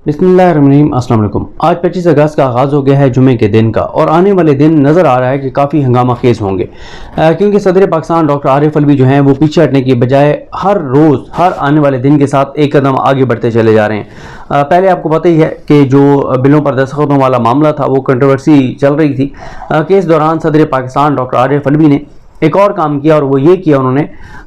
बिस्मिल्लाहिर्रहमानिर्रहीम। अस्सलाम वालेकुम। आज 25 अगस्त का आगाज़ हो गया है जुमे के दिन का, और आने वाले दिन नज़र आ रहा है कि काफ़ी हंगामा खेज़ होंगे, क्योंकि सदर पाकिस्तान डॉक्टर आरिफ अलवी जो हैं वो पीछे हटने की बजाय हर रोज़ हर आने वाले दिन के साथ एक कदम आगे बढ़ते चले जा रहे हैं। पहले आपको पता ही है कि जो बिलों पर दस्तखतों वाला मामला था वो कंट्रोवर्सी चल रही थी, कि इस दौरान सदर पाकिस्तान डॉक्टर आरिफ अलवी ने एक और काम किया, और वो ये किया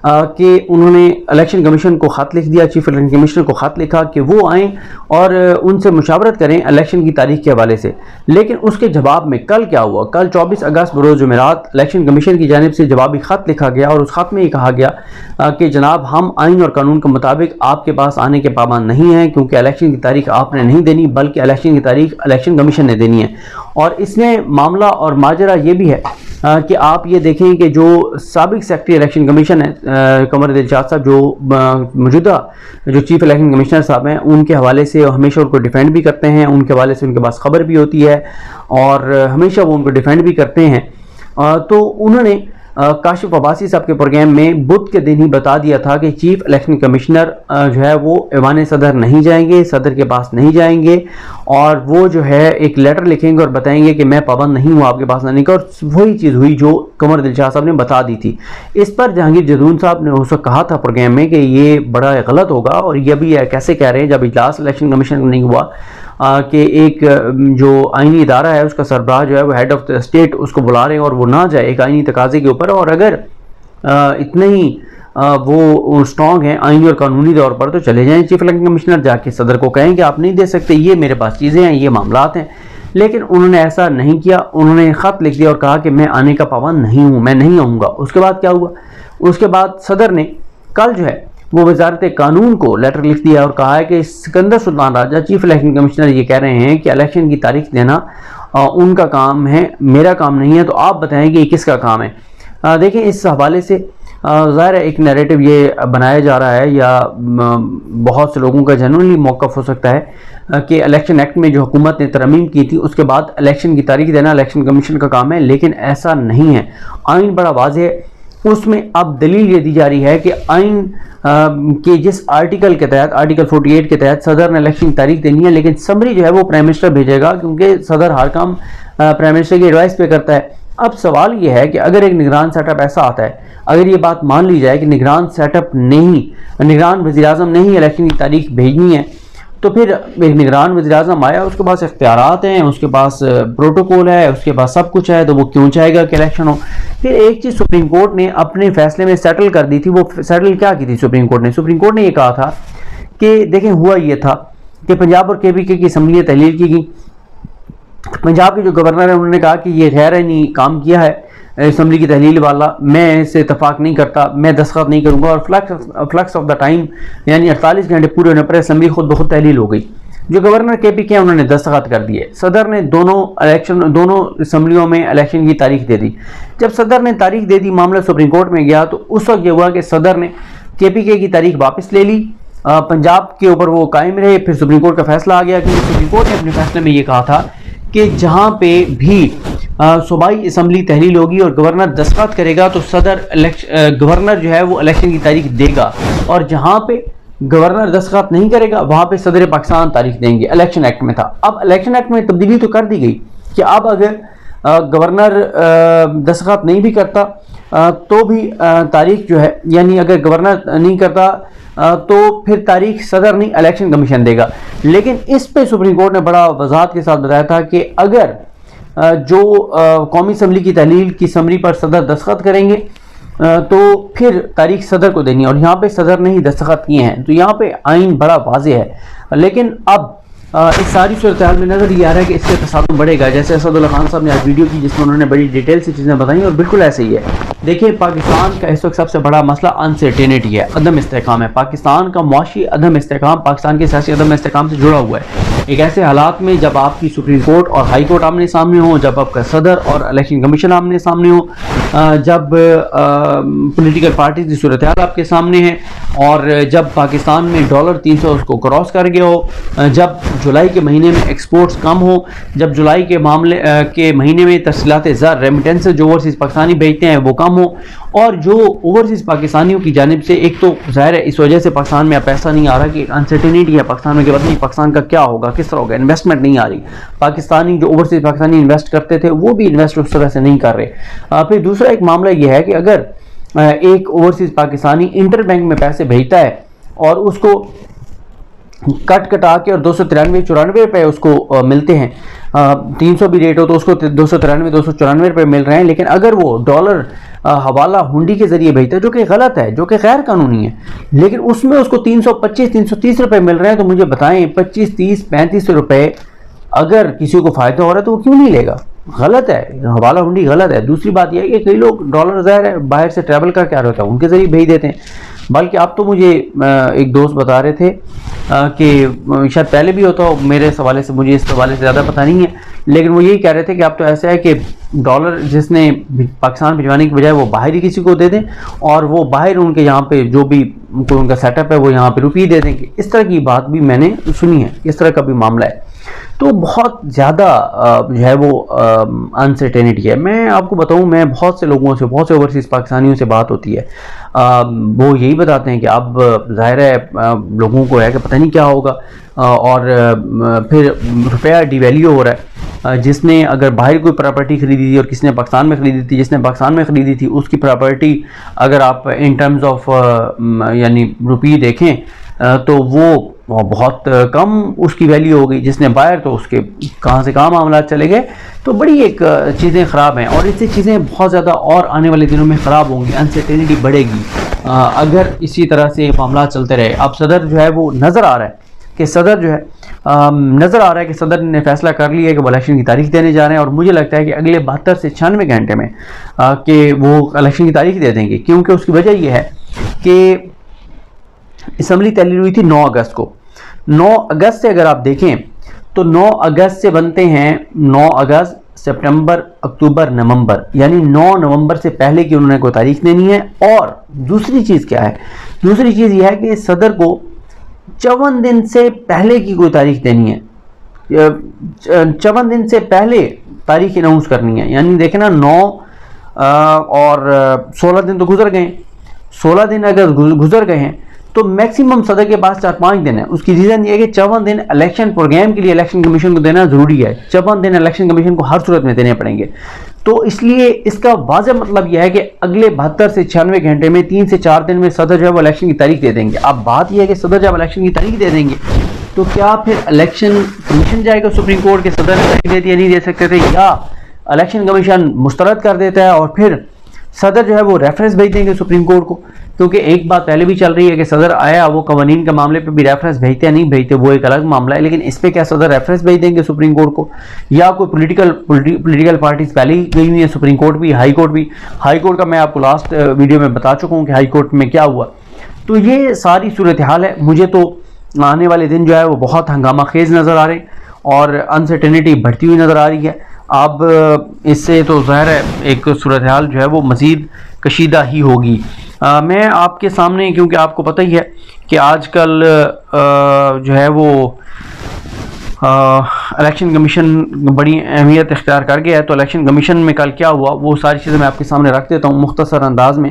कि उन्होंने इलेक्शन कमीशन को ख़त लिख दिया, चीफ इलेक्शन कमिश्नर को ख़त लिखा कि वो आएँ और उनसे मुशावरत करें इलेक्शन की तारीख के हवाले से। लेकिन उसके जवाब में कल क्या हुआ, कल 24 अगस्त बरोज़ जुमेरात इलेक्शन कमीशन की जानिब से जवाबी ख़त लिखा गया, और उस ख़त में ये कहा गया कि जनाब हम आइन और कानून के मुताबिक आपके पास आने के पाबंद नहीं हैं, क्योंकि इलेक्शन की तारीख आपने नहीं देनी बल्कि इलेक्शन की तारीख इलेक्शन कमीशन ने देनी है। और इसमें मामला और माजरा ये भी है कि आप ये देखें कि जो साबिक सेक्रेटरी इलेक्शन कमीशन है कमर दिलशाद साहब, जो मौजूदा जो चीफ इलेक्शन कमिश्नर साहब हैं, उनके हवाले से हमेशा उनको डिफेंड भी करते हैं, उनके हवाले से उनके पास खबर भी होती है और हमेशा वो उनको डिफेंड भी करते हैं। तो उन्होंने काशिफ अब्बासी साहब के प्रोग्राम में बुध के दिन ही बता दिया था कि चीफ इलेक्शन कमिश्नर जो है वो ऐवान सदर नहीं जाएंगे, सदर के पास नहीं जाएंगे, और वो जो है एक लेटर लिखेंगे और बताएंगे कि मैं पाबंद नहीं हूँ आपके पास आने का। और वही चीज़ हुई जो कमर दिलशाद साहब ने बता दी थी। इस पर जहांगीर जदून साहब ने उस वक्त कहा था प्रोग्राम में कि ये बड़ा गलत होगा, और ये भी कैसे कह रहे हैं जब इजलास इलेक्शन कमीशन नहीं हुआ कि एक जो आइनी इदारा है उसका सरबराह जो है वो हेड ऑफ द स्टेट उसको बुला रहे हैं और वो ना जाए एक आइनी तकाजे के ऊपर। और अगर इतने ही वो स्ट्रॉन्ग हैं आइनी और कानूनी तौर पर तो चले जाएं चीफ इलेक्शन कमिश्नर, जाके सदर को कहें कि आप नहीं दे सकते, ये मेरे पास चीज़ें हैं, ये मामलात हैं। लेकिन उन्होंने ऐसा नहीं किया, उन्होंने ख़त लिख दिया और कहा कि मैं आने का पाबंद नहीं हूँ, मैं नहीं आऊँगा। उसके बाद क्या हुआ, उसके बाद सदर ने कल जो है वो वजारत कानून को लेटर लिख दिया और कहा है कि Sikandar Sultan Raja chief election commissioner ये कह रहे हैं कि इलेक्शन की तारीख देना उनका काम है, मेरा काम नहीं है, तो आप बताएं कि ये किसका काम है। देखें इस हवाले से ज़ाहिर है एक नैरेटिव ये बनाया जा रहा है, या बहुत से लोगों का जनरली मौक़िफ़ हो सकता है कि इलेक्शन एक्ट में जो हुकूमत ने तरमीम की थी उसके बाद इलेक्शन की तारीख देना इलेक्शन कमीशन का काम है, लेकिन ऐसा नहीं है। आइन बड़ा वाज़ेह है, उसमें अब दलील ये दी जा रही है कि आइन के जिस आर्टिकल के तहत आर्टिकल 48 के तहत सदर ने इलेक्शन की तारीख देनी है, लेकिन समरी जो है वो प्राइम मिनिस्टर भेजेगा, क्योंकि सदर हर काम प्राइम मिनिस्टर की एडवाइस पे करता है। अब सवाल ये है कि अगर एक निगरान सेटअप ऐसा आता है, अगर ये बात मान ली जाए कि निगरान सेटअप नहीं, निगरान वज़ीर-ए-आज़म ने ही इलेक्शन की तारीख भेजनी है, तो फिर एक निगरान वज़ीर-ए-आज़म आया, उसके पास इख्तियारात हैं, उसके पास प्रोटोकॉल है, उसके पास सब कुछ है, तो वो क्यों चाहेगा कि इलेक्शन हो। फिर एक चीज़ सुप्रीम कोर्ट ने अपने फैसले में सेटल कर दी थी, वो सेटल क्या की थी सुप्रीम कोर्ट ने ये कहा था कि देखें हुआ ये था कि पंजाब और KPK की असम्बली तहलील की गई। पंजाब के जो गवर्नर है उन्होंने कहा कि ये गैर आईनी काम किया है असम्बली की तहलील वाला, मैं इससे इतफाक़ नहीं करता, मैं दस्तखत नहीं करूँगा। और फ्लक्स ऑफ द टाइम यानी 48 घंटे पूरे होने पर असम्बली खुद बहुत तहलील हो गई। जो गवर्नर KPK है उन्होंने दस्तखत कर दिए, सदर ने दोनों असम्बलियों में इलेक्शन की तारीख दे दी। जब सदर ने तारीख दे दी, मामला सुप्रीम कोर्ट में गया, तो उस वक्त ये हुआ कि सदर ने KPK की तारीख वापस ले ली, पंजाब के ऊपर वो कायम रहे। फिर सुप्रीम कोर्ट का फैसला आ गया, क्योंकि सुप्रीम कोर्ट ने अपने फैसले में ये कहा था कि जहाँ पे भी सूबाई असम्बली तहलील होगी और गवर्नर दस्तखत करेगा तो गवर्नर जो है वो इलेक्शन की तारीख देगा, और जहाँ पे गवर्नर दस्तखत नहीं करेगा वहाँ पे सदर पाकिस्तान तारीख देंगे। इलेक्शन एक्ट में था। अब इलेक्शन एक्ट में तब्दीली तो कर दी गई कि अब अगर गवर्नर दस्तखत नहीं भी करता तो भी तारीख जो है, यानी अगर गवर्नर नहीं करता तो फिर तारीख सदर नहीं इलेक्शन कमीशन देगा। लेकिन इस पे सुप्रीम कोर्ट ने बड़ा वजाहत के साथ बताया था कि अगर जो कौमी असम्बली की तहलील की समरी पर सदर दस्तखत करेंगे तो फिर तारीख सदर को देनी है, और यहाँ पे सदर ने ही दस्तखत किए हैं, तो यहाँ पे आइन बड़ा वाज़ेह है। लेकिन अब इस सारी सूरत हाल में नज़र ये आ रहा है कि इससे तसादुम बढ़ेगा, जैसे असदुल्ला खान साहब ने आज वीडियो की जिसमें उन्होंने बड़ी डिटेल से चीज़ें बताई, और बिल्कुल ऐसे ही है। देखिए पाकिस्तान का इस वक्त सबसे बड़ा मसला अनसर्टेनिटी है, अदम इस्तेहकाम है। पाकिस्तान का मुआशी अदम इस्तेहकाम, पाकिस्तान के सियासी अदम इस्तेहकाम से जुड़ा हुआ है। एक ऐसे हालात में जब आपकी सुप्रीम कोर्ट और हाई कोर्ट आमने सामने हो, जब आपका सदर और इलेक्शन कमीशन आमने सामने हो, जब पॉलिटिकल पार्टीज की सूरत हाल आपके सामने है, और जब पाकिस्तान में डॉलर 300 उसको क्रॉस कर गया हो, जब जुलाई के महीने में एक्सपोर्ट्स कम हो, जब जुलाई के महीने में तफसीलात ज़र रेमिटेंसेस जो ओवरसीज़ पाकिस्तानी भेजते हैं वो कम हो, और जो ओवरसीज़ पाकिस्तानियों की जानिब से एक तो ज़ाहिर है इस वजह से पाकिस्तान में पैसा नहीं आ रहा कि अनसर्टेनिटी है पाकिस्तान में कि पता नहीं पाकिस्तान का क्या होगा, किस तरह होगा, इन्वेस्टमेंट नहीं आ रही, पाकिस्तानी जो ओवरसीज़ पाकिस्तानी इन्वेस्ट करते थे वो भी इन्वेस्ट उस तरह से नहीं कर रहे। फिर दूसरा एक मामला यह है कि अगर एक ओवरसीज़ पाकिस्तानी इंटर बैंक में पैसे भेजता है और उसको कटा के और 293-94 रुपये उसको मिलते हैं, 300 भी रेट हो तो उसको 293-294 रुपये मिल रहे हैं, लेकिन अगर वो डॉलर हवाला हुंडी के जरिए भेजता है जो कि गलत है, जो कि गैर कानूनी है, लेकिन उसमें उसको 325-330 रुपये मिल रहे हैं, तो मुझे बताएं 25, 30, 35 रुपये अगर किसी को फ़ायदा हो रहा है तो वो क्यों नहीं लेगा? गलत है, हवाला हुंडी गलत है। दूसरी बात यह है कि कई लोग डॉलर ज़ाहिर है बाहर से ट्रैवल करके आ रहे होता है उनके ज़रिए भेज देते हैं, बल्कि अब तो मुझे एक दोस्त बता रहे थे कि शायद पहले भी होता हो, मेरे हवाले से मुझे इस हवाले से ज़्यादा पता नहीं है, लेकिन वो यही कह रहे थे कि अब तो ऐसा है कि डॉलर जिसने पाकिस्तान भिजवाने की बजाय वो बाहर ही किसी को दे दें और वो बाहर उनके यहाँ पे जो भी उनका सेटअप है वो यहाँ पे रुपये दे देंगे। इस तरह की बात भी मैंने सुनी है, इस तरह का भी मामला है। तो बहुत ज़्यादा जो है वो अनसर्टेनिटी है। मैं आपको बताऊं, मैं बहुत से लोगों से, बहुत से ओवरसीज़ पाकिस्तानियों से बात होती है, वो यही बताते हैं कि अब ज़ाहिर है लोगों को है कि पता नहीं क्या होगा, और फिर रुपया डिवैल्यू हो रहा है। जिसने अगर बाहर कोई प्रॉपर्टी खरीदी थी और किसने पाकिस्तान में ख़रीदी थी, जिसने पाकिस्तान में ख़रीदी थी उसकी प्रॉपर्टी अगर आप इन टर्म्स ऑफ यानी रुपये देखें तो वो बहुत कम उसकी वैल्यू हो गई, जिसने बाहर तो उसके कहाँ से कहाँ मामला चले गए। तो बड़ी एक चीज़ें ख़राब हैं और इससे चीज़ें बहुत ज़्यादा और आने वाले दिनों में ख़राब होंगी, अनसर्टेनिटी बढ़ेगी अगर इसी तरह से मामला चलते रहे। अब सदर जो है वो नज़र आ रहा है कि सदर ने फैसला कर लिया है कि वो इलेक्शन की तारीख देने जा रहे हैं, और मुझे लगता है कि अगले 72 से 96 घंटे में कि वो इलेक्शन की तारीख दे देंगे, क्योंकि उसकी वजह यह है कि असम्बली तहलील हुई थी 9 अगस्त को। 9 अगस्त से अगर आप देखें तो 9 अगस्त से बनते हैं 9 अगस्त, सितंबर, अक्टूबर, नवंबर, यानी 9 नवंबर से पहले की उन्होंने कोई तारीख देनी है। और दूसरी चीज़ क्या है? दूसरी चीज़ यह है कि सदर को 54 दिन से पहले की कोई तारीख देनी है, 54 दिन से पहले तारीख अनाउंस करनी है। यानी देखें ना, 9 और 16 दिन तो गुजर गए, 16 दिन अगर गुजर गए हैं तो मैक्सिमम सदर के पास 4-5 दिन है। उसकी रीज़न ये है कि 54 दिन इलेक्शन प्रोग्राम के लिए इलेक्शन कमीशन को देना ज़रूरी है, 54 दिन इलेक्शन कमीशन को हर सूरत में देने पड़ेंगे। तो इसलिए इसका वाज़ेह मतलब यह है कि अगले 72 से 96 घंटे में 3 से 4 दिन में सदर जो है वो इलेक्शन की तारीख दे देंगे। अब बात यह है कि सदर जब इलेक्शन की तारीख दे देंगे तो क्या फिर इलेक्शन कमीशन जाएगा सुप्रीम कोर्ट के सदर ने तारीख दे दी, नहीं दे सकते थे, या इलेक्शन कमीशन मुस्तरद कर देता है और फिर सदर जो है वो रेफरेंस भेज देंगे सुप्रीम कोर्ट को? क्योंकि एक बात पहले भी चल रही है कि सदर आया, वो कवानीन के मामले पे भी रेफरेंस भेजते हैं, नहीं भेजते, वो एक अलग मामला है, लेकिन इस पे क्या सदर रेफरेंस भेज देंगे सुप्रीम कोर्ट को? या कोई पॉलिटिकल पार्टीज पहले ही गई हुई है, सुप्रीम कोर्ट भी, हाई कोर्ट भी। हाई कोर्ट का मैं आपको लास्ट वीडियो में बता चुका हूँ कि हाई कोर्ट में क्या हुआ। तो ये सारी सूरत हाल है। मुझे तो आने वाले दिन जो है वो बहुत हंगामा खेज नज़र आ रहे हैं और अनसर्टेनिटी बढ़ती हुई नज़र आ रही है। अब इससे तो ज़ाहिर है एक सूरत हाल जो है वो मज़ीद कशीदा ही होगी। मैं आपके सामने, क्योंकि आपको पता ही है कि आजकल जो है वो इलेक्शन कमीशन बड़ी अहमियत इख्तियार कर गया है, तो इलेक्शन कमीशन में कल क्या हुआ वो सारी चीज़ें मैं आपके सामने रख देता हूँ मुख्तसर अंदाज में।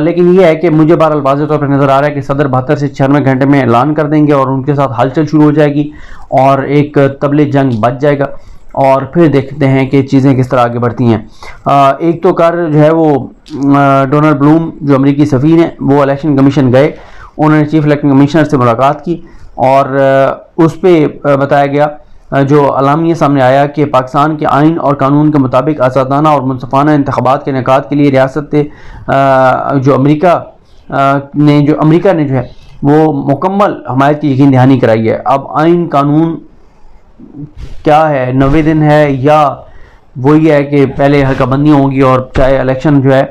लेकिन यह है कि मुझे बहरहाल वाज़ेह तौर पर नज़र आ रहा है कि सदर 72 से 96 घंटे में ऐलान कर देंगे और उनके साथ हलचल शुरू हो जाएगी और एक तबले जंग बच जाएगा, और फिर देखते हैं कि चीज़ें किस तरह आगे बढ़ती हैं। एक तो कार जो है वो डोनाल्ड ब्लूम जो अमेरिकी सफ़ीर हैं वो इलेक्शन कमीशन गए, उन्होंने चीफ इलेक्शन कमिश्नर से मुलाकात की और उस पर बताया गया, जो अलामिया सामने आया कि पाकिस्तान के आइन और कानून के मुताबिक आज़ादाना और मुनसफ़ाना इंतख़ाबात के इनेकाद के लिए रियासत जो अमेरिका ने जो है वो मुकम्मल हमायत की यकीन दहानी कराई है। अब आइन कानून क्या है, 90 दिन है या वही है कि पहले हल्काबंदी होंगी, और चाहे इलेक्शन जो है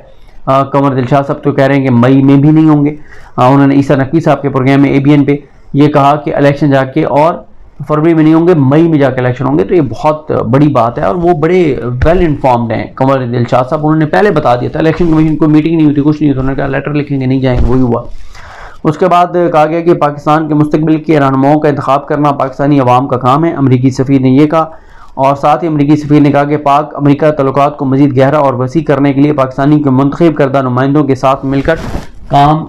कंवर दिलशाद साहब तो कह रहे हैं कि मई में भी नहीं होंगे। उन्होंने ईसा नकवी साहब के प्रोग्राम में ABN पे ये कहा कि इलेक्शन जाके और फरवरी में नहीं होंगे, मई में जाकर इलेक्शन होंगे। तो ये बहुत बड़ी बात है और वो बड़े वेल इन्फॉर्म्ड हैं कंवर दिलशाद साहब। उन्होंने पहले बता दिया था, इलेक्शन कमीशन को मीटिंग नहीं होती, कुछ नहीं होता, उन्होंने कहा लेटर लिखेंगे नहीं जाएंगे, वही हुआ। उसके बाद कहा गया कि पाकिस्तान के मुस्तकबिल के रहनुमाओं का इंतखाब करना पाकिस्तानी अवाम का काम है, अमरीकी सफ़ीर ने यह कहा। और साथ ही अमरीकी सफ़ीर ने कहा कि पाक अमरीका तल्लुकात को मज़ीद गहरा और वसी करने के लिए पाकिस्तानी के मुंतखब करदा नुमाइंदों के साथ मिलकर काम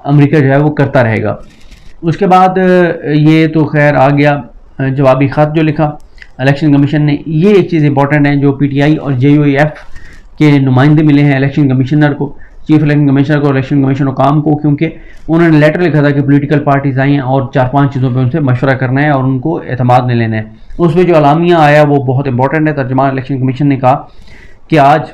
अमरीका जो है वो करता रहेगा। उसके बाद ये तो खैर आ गया जवाबी ख़त जो लिखा इलेक्शन कमीशन ने। ये एक चीज़ इंपॉर्टेंट है, जो PTI और JUIF के नुमाइंदे मिले हैं इलेक्शन कमिश्नर को, चीफ इलेक्शन कमिश्नर को, इलेक्शन कमीशन काम को, क्योंकि उन्होंने लेटर लिखा था कि पॉलिटिकल पार्टीज आई हैं और 4-5 चीज़ों पे उनसे मशवरा करना है और उनको एतमाद में लेना है। उसमें जो अलामिया आया वो बहुत इंपॉर्टेंट है। तर्जुमान इलेक्शन कमीशन ने कहा कि आज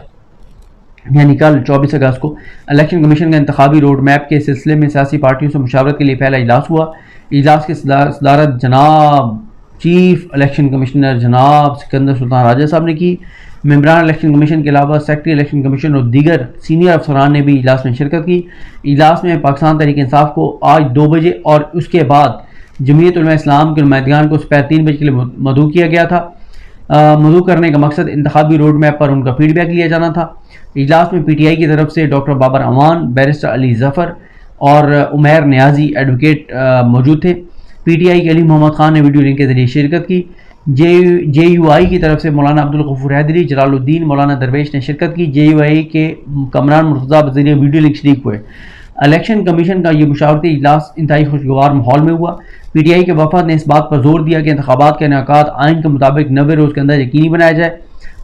यानी कल 24 अगस्त को इलेक्शन कमीशन का इंतखाबी रोड मैप के सिलसिले में सियासी पार्टियों से मुशावरत के लिए पहला इजलास हुआ। इजलास की सदारत जनाब चीफ इलेक्शन कमिश्नर जनाब सिकंदर सुल्तान राजा साहब ने की। मेंबरान इलेक्शन कमीशन के अलावा सेक्रेटरी इलेक्शन कमीशन और दीगर सीनियर अफसरान ने भी इजलास में शिरकत की। इजलास में पाकिस्तान तहरीक इंसाफ को आज 2 बजे और उसके बाद जमीयत उलमा इस्लाम के नुमाइंदगान को दोपहर 3 बजे के लिए मदऊ किया गया था। मदऊ करने का मकसद इंतखाबी रोड मैप पर उनका फीडबैक लिया जाना था। इजलास में PTI की तरफ से डॉक्टर बाबर अमान, बैरिस्टर अली जफ़र और उमैर नियाजी एडवोकेट मौजूद थे। PTI के अली मोहम्मद खान ने वीडियो लिंक के जरिए शिरकत की। JUI की तरफ से मौलाना अब्दुल गफूर हैदरी, जलालुद्दीन, मौलाना दरवेश ने शिरकत की। JUI के कमरान मुर्तज़ा बज़रिए वीडियो लिंक शरीक हुए। इलेक्शन कमीशन का ये मुशावरती इजलास इंतहाई खुशगवार माहौल में हुआ। PTI के वफद ने इस बात पर जोर दिया कि इंतखाबात का इनेकाद आइन के मुताबिक 90 रोज़ के अंदर यकीनी बनाया जाए।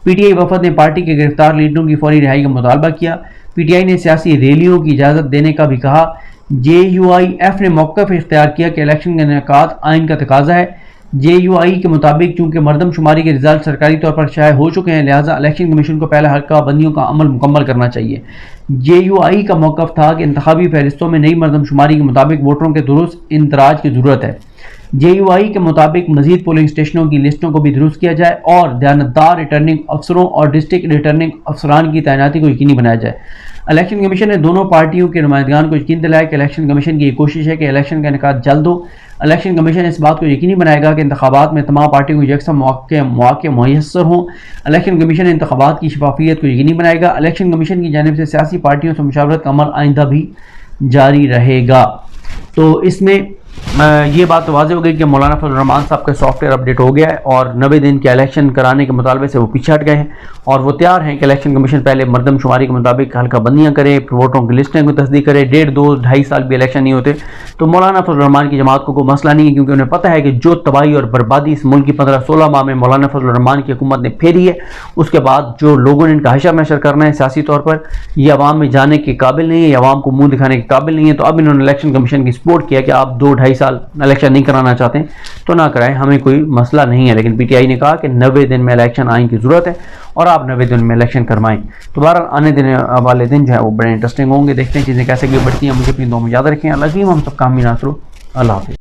PTI वफद ने पार्टी के गिरफ्तार लीडरों की फौरी रिहाई का मुतालबा किया। PTI ने सियासी रैलियों की इजाज़त देने का भी कहा। JUIF ने मौक़िफ़ इख्तियार किया कि इलेक्शन का इनेकाद आइन का तकाजा है। JUI के मुताबिक चूँकि मरदमशुमारी के रिजल्ट सरकारी तौर पर शाये हो चुके हैं, लिहाजा इलेक्शन कमीशन को पहले हल्का बंदियों का अमल मुकम्मल करना चाहिए। JUI का मौक़िफ़ था कि इंतखाबी फहरिस्तों में नई मरदमशुमारी के मुताबिक वोटरों के दुरुस्त इंदराज की ज़रूरत है। JUI के मुताबिक मजीद पोलिंग स्टेशनों की लिस्टों को भी दुरुस्त किया जाए और दयानतदार रिटर्निंग अफसरों और डिस्ट्रिक्ट रिटर्निंग अफसरान की तैनाती को यकीनी बनाया जाए। इलेक्शन कमीशन ने दोनों पार्टियों के नुमाइंदगान को यकीन दिलाया कि इलेक्शन कमीशन की कोशिश है कि इलेक्शन का इनेकाद जल्द हो। इलेक्शन कमीशन इस बात को यकीनी बनाएगा कि इंतखाबात में तमाम पार्टियों को यकसा मौके मुयस्सर हों। इलेक्शन कमीशन इंतखाबात की शफाफियत को यकीनी बनाएगा। इलेक्शन कमीशन की जानिब से सियासी पार्टियों से मुशावरत का अमल आइंदा भी जारी रहेगा। तो इसमें ये बात तो वाज़ेह हो गई कि मौलाना फजल रहमान साहब का सॉफ्टवेयर अपडेट हो गया है और 90 दिन के इलेक्शन कराने के मुतालबे से वो पीछे हट गए हैं और वो तैयार हैं कि इलेक्शन कमीशन पहले मरदमशुमारी के मुताबिक हल्का बंदियाँ करे, वोटों की लिस्टें को तस्दीक करे। 1.5, 2, 2.5 साल भी इलेक्शन नहीं होते तो मौलाना फजल रहमान की जमात को कोई मसला नहीं है, क्योंकि उन्हें पता है कि जो तबाही और बर्बादी इस मुल्क की 15-16 माह में मौलाना फजल रहमान की हुकूमत ने फेरी है, उसके बाद जो लोगों ने इनका हशर नशर करना है सियासी तौर पर, ये अवाम में जाने के काबिल नहीं है, ये अवाम को मुँह दिखाने के काबिल नहीं है। तो अब इन्होंने इलेक्शन कमीशन की सपोर्ट किया कि आप 2-2.5 साल इलेक्शन नहीं कराना चाहते हैं तो ना कराएं, हमें कोई मसला नहीं है। लेकिन PTI ने कहा कि 90 दिन में इलेक्शन आने की ज़रूरत है और आप 90 दिन में इलेक्शन करवाएं। तो बहरहाल आने वाले दिन जो है वो बड़े इंटरेस्टिंग होंगे। देखते हैं चीज़ें कैसे आगे बढ़ती हैं। मुझे अपनी दुआ में याद रखें। अल्लाह हम सब काम भी नासरो। अल्लाह हाफ़िज़।